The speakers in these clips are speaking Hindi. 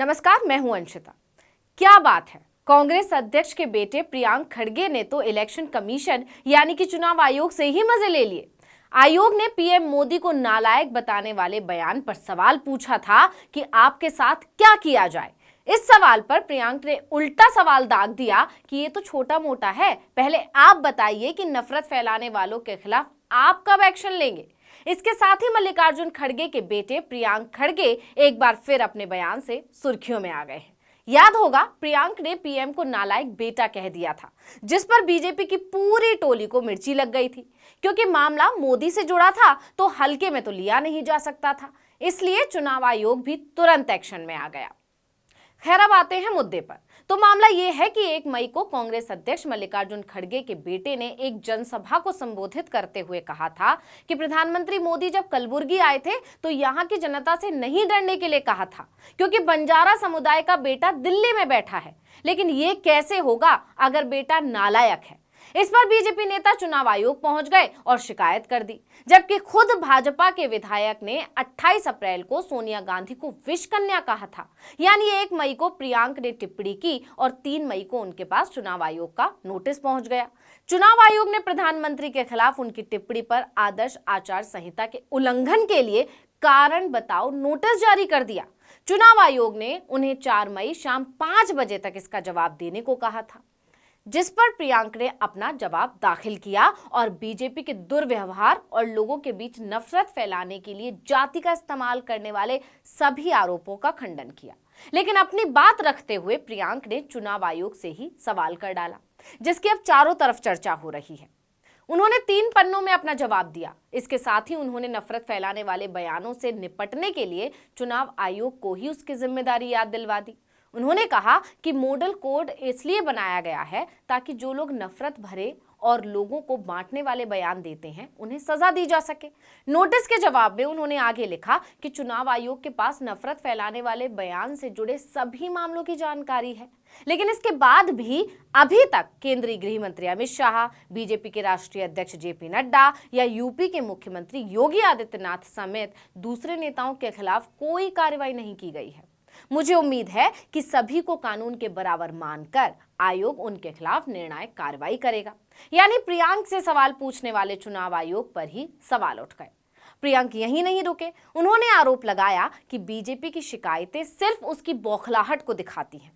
नमस्कार, मैं हूं अंशिता। क्या बात है, कांग्रेस अध्यक्ष के बेटे प्रियांक खड़गे ने तो इलेक्शन कमीशन यानी कि चुनाव आयोग से ही मजे ले लिए। आयोग ने पीएम मोदी को नालायक बताने वाले बयान पर सवाल पूछा था कि आपके साथ क्या किया जाए। इस सवाल पर प्रियांक ने उल्टा सवाल दाग दिया कि ये तो छोटा मोटा है, पहले आप बताइए कि नफरत फैलाने वालों के खिलाफ आप कब एक्शन लेंगे। इसके साथ ही मल्लिकार्जुन खड़गे के बेटे प्रियांक खड़गे एक बार फिर अपने बयान से सुर्खियों में आ गए हैं। याद होगा, प्रियांक ने पीएम को नालायक बेटा कह दिया था, जिस पर बीजेपी की पूरी टोली को मिर्ची लग गई थी। क्योंकि मामला मोदी से जुड़ा था तो हल्के में तो लिया नहीं जा सकता था, इसलिए चुनाव आयोग भी तुरंत एक्शन में आ गया। खैर, अब आते हैं मुद्दे पर। तो मामला यह है कि 1 मई को कांग्रेस अध्यक्ष मल्लिकार्जुन खड़गे के बेटे ने एक जनसभा को संबोधित करते हुए कहा था कि प्रधानमंत्री मोदी जब कलबुर्गी आए थे तो यहां की जनता से नहीं डरने के लिए कहा था, क्योंकि बंजारा समुदाय का बेटा दिल्ली में बैठा है। लेकिन ये कैसे होगा अगर बेटा नालायक है। इस पर बीजेपी नेता चुनाव आयोग पहुंच गए और शिकायत कर दी, जबकि खुद भाजपा के विधायक ने 28 अप्रैल को सोनिया गांधी को विष कन्या कहा था। यानी 1 मई को प्रियांक ने टिप्पणी की और 3 मई को उनके पास चुनाव आयोग का नोटिस पहुंच गया। चुनाव आयोग ने प्रधानमंत्री के खिलाफ उनकी टिप्पणी पर आदर्श आचार संहिता के उल्लंघन के लिए कारण बताओ नोटिस जारी कर दिया। चुनाव आयोग ने उन्हें 4 मई शाम 5 बजे तक इसका जवाब देने को कहा था, जिस पर प्रियांक ने अपना जवाब दाखिल किया और बीजेपी के दुर्व्यवहार और लोगों के बीच नफरत फैलाने के लिए जाति का इस्तेमाल करने वाले सभी आरोपों का खंडन किया। लेकिन अपनी बात रखते हुए प्रियांक ने चुनाव आयोग से ही सवाल कर डाला, जिसकी अब चारों तरफ चर्चा हो रही है। उन्होंने 3 पन्नों में अपना जवाब दिया। इसके साथ ही उन्होंने नफरत फैलाने वाले बयानों से निपटने के लिए चुनाव आयोग को ही उसकी जिम्मेदारी याद दिलवा दी। उन्होंने कहा कि मॉडल कोड इसलिए बनाया गया है ताकि जो लोग नफरत भरे और लोगों को बांटने वाले बयान देते हैं उन्हें सजा दी जा सके। नोटिस के जवाब में उन्होंने आगे लिखा कि चुनाव आयोग के पास नफरत फैलाने वाले बयान से जुड़े सभी मामलों की जानकारी है। लेकिन इसके बाद भी अभी तक केंद्रीय गृह मंत्री अमित शाह, बीजेपी के राष्ट्रीय अध्यक्ष जेपी नड्डा या यूपी के मुख्यमंत्री योगी आदित्यनाथ समेत दूसरे नेताओं के खिलाफ कोई कार्रवाई नहीं की गई है। मुझे उम्मीद है कि सभी को कानून के बराबर मानकर आयोग उनके खिलाफ निर्णायक कार्रवाई करेगा। यानी प्रियांक से सवाल पूछने वाले चुनाव आयोग पर ही सवाल उठ गए। प्रियांक यहीं नहीं रुके, उन्होंने आरोप लगाया कि बीजेपी की शिकायतें सिर्फ उसकी बौखलाहट को दिखाती हैं।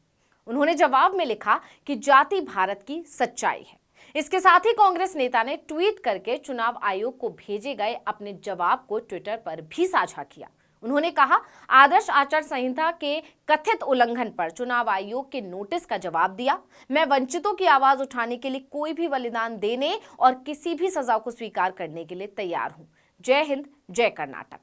उन्होंने जवाब में लिखा कि जाति भारत की सच्चाई है। इसके साथ ही कांग्रेस नेता ने ट्वीट करके चुनाव आयोग को भेजे गए अपने जवाब को ट्विटर पर भी साझा किया। उन्होंने कहा, आदर्श आचार संहिता के कथित उल्लंघन पर चुनाव आयोग के नोटिस का जवाब दिया। मैं वंचितों की आवाज उठाने के लिए कोई भी बलिदान देने और किसी भी सजा को स्वीकार करने के लिए तैयार हूं। जय हिंद, जय कर्नाटक।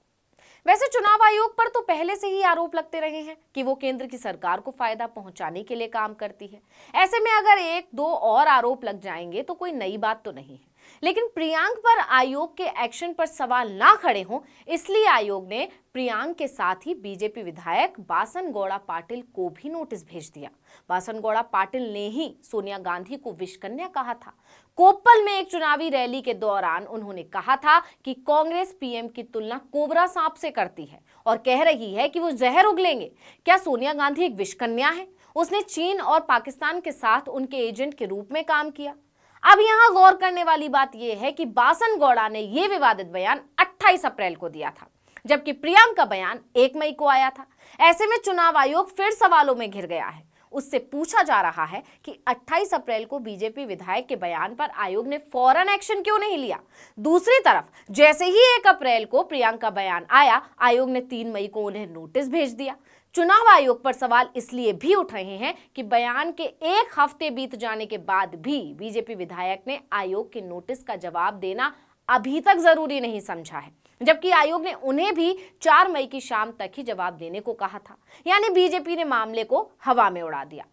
वैसे चुनाव आयोग पर तो पहले से ही आरोप लगते रहे हैं कि वो केंद्र की सरकार को फायदा पहुंचाने के लिए काम करती है। ऐसे में अगर 1-2 और आरोप लग जाएंगे तो कोई नई बात तो नहीं है। लेकिन प्रियांक पर आयोग के एक्शन पर सवाल ना खड़े हों, इसलिए आयोग ने प्रियांक के साथ ही बीजेपी विधायक बासन गौड़ा पाटिल को भी नोटिस भेज दिया। बासन गौड़ा पाटिल ने ही सोनिया गांधी को विष कन्या कहा था। कोप्पल में एक चुनावी रैली के दौरान उन्होंने कहा था कि कांग्रेस पीएम की तुलना कोबरा सांप से करती है और कह रही है कि वो जहर उगलेंगे। क्या सोनिया गांधी एक विष कन्या है? उसने चीन और पाकिस्तान के साथ उनके एजेंट के रूप में काम किया। अब यहां गौर करने वाली बात यह है कि बासन गौड़ा ने यह विवादित बयान 28 अप्रैल को दिया था, जबकि प्रियांक का बयान 1 मई को आया था। ऐसे में चुनाव आयोग फिर सवालों में घिर गया है। उससे पूछा जा रहा है कि 28 अप्रैल को बीजेपी विधायक के बयान पर आयोग ने फौरन एक्शन क्यों नहीं लिया। दूसरी तरफ जैसे ही 1 अप्रैल को प्रियांक का बयान आया, आयोग ने 3 मई को उन्हें नोटिस भेज दिया। चुनाव आयोग पर सवाल इसलिए भी उठ रहे हैं कि बयान के 1 हफ्ते बीत जाने के बाद भी बीजेपी विधायक ने आयोग के नोटिस का जवाब देना अभी तक जरूरी नहीं समझा है, जबकि आयोग ने उन्हें भी 4 मई की शाम तक ही जवाब देने को कहा था। यानी बीजेपी ने मामले को हवा में उड़ा दिया।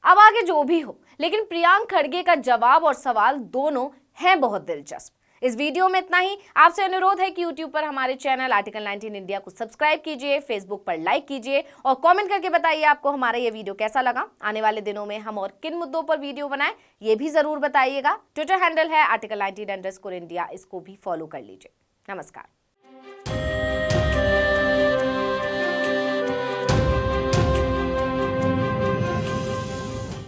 अब आगे जो भी हो, लेकिन प्रियांक खड़गे का जवाब और सवाल दोनों हैं बहुत दिलचस्प। इस वीडियो में इतना ही। आपसे अनुरोध है कि YouTube पर हमारे चैनल आर्टिकल 19 इंडिया को सब्सक्राइब कीजिए, Facebook पर लाइक कीजिए और कमेंट करके बताइए आपको हमारा ये वीडियो कैसा लगा। आने वाले दिनों में हम और किन मुद्दों पर वीडियो बनाएं ये भी जरूर बताइएगा। ट्विटर हैंडल है article19_India, इसको भी फॉलो कर लीजिए। नमस्कार।